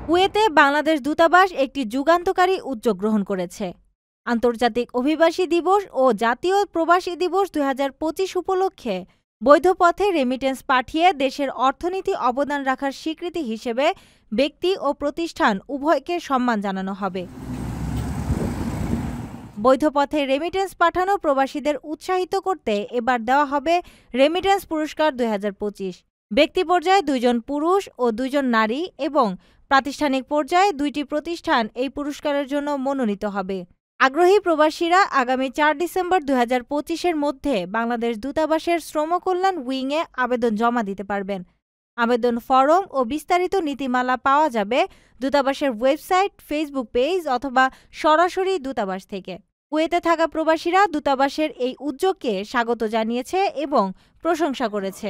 কুয়েতে বাংলাদেশ দূতাবাস একটি যুগান্তকারী উদ্যোগ গ্রহণ করেছে। আন্তর্জাতিক অভিবাসী দিবস ও জাতীয় প্রবাসী দিবস ২০২৫ উপলক্ষে বৈধ পথে রেমিটেন্স পাঠিয়ে দেশের অর্থনীতি অবদান রাখার স্বীকৃতি হিসেবে ব্যক্তি ও প্রতিষ্ঠান উভয়কে সম্মান জানানো হবে। বৈধ পথে রেমিটেন্স পাঠানো প্রবাসীদের উৎসাহিত করতে এবার দেওয়া হবে রেমিটেন্স পুরস্কার ২০২৫। ব্যক্তি পর্যায়ে ২ জন পুরুষ ও ২ জন নারী এবং প্রাতিষ্ঠানিক পর্যায়ে ২টি প্রতিষ্ঠান এই পুরস্কারের জন্য মনোনীত হবে। আগ্রহী প্রবাসীরা আগামী ৪ ডিসেম্বর ২০২৫-এর মধ্যে বাংলাদেশ দূতাবাসের শ্রম কল্যাণ উইংয়ে আবেদন জমা দিতে পারবেন। আবেদন ফরম ও বিস্তারিত নীতিমালা পাওয়া যাবে দূতাবাসের ওয়েবসাইট, ফেসবুক পেজ অথবা সরাসরি দূতাবাস থেকে। কুয়েতে থাকা প্রবাসীরা দূতাবাসের এই উদ্যোগকে স্বাগত জানিয়েছে এবং প্রশংসা করেছে।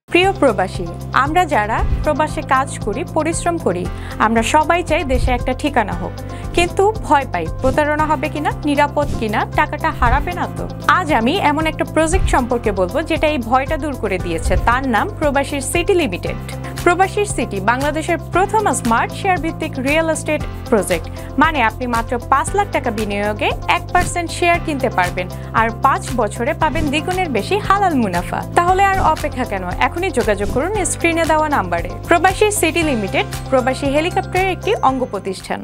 প্রিয় প্রবাসী, আমরা যারা প্রবাসে কাজ করি, পরিশ্রম করি, আমরা সবাই চাই দেশে একটা ঠিকানা হোক, কিন্তু ভয় পাই প্রতারণা হবে কিনা, নিরাপদ কিনা, টাকাটা হারাবে না তো। আজ আমি এমন একটা প্রজেক্ট সম্পর্কে বলবো যেটা এই ভয়টা দূর করে দিয়েছে। তার নাম প্রবাসীর সিটি লিমিটেড। প্রবাসীর সিটি বাংলাদেশের প্রথম স্মার্ট শেয়ার ভিত্তিক রিয়েল এস্টেট প্রজেক্ট। মানে আপনি মাত্র ৫ লাখ টাকা বিনিয়োগে ১% শেয়ার কিনতে পারবেন আর ৫ বছরে পাবেন দ্বিগুণের বেশি হালাল মুনাফা। তাহলে আর অপেক্ষা কেন? এখনই যোগাযোগ করুন স্ক্রিনে দেওয়া নাম্বারে। প্রবাসী সিটি লিমিটেড প্রবাসী হেলিকপ্টারের একটি অঙ্গ প্রতিষ্ঠান।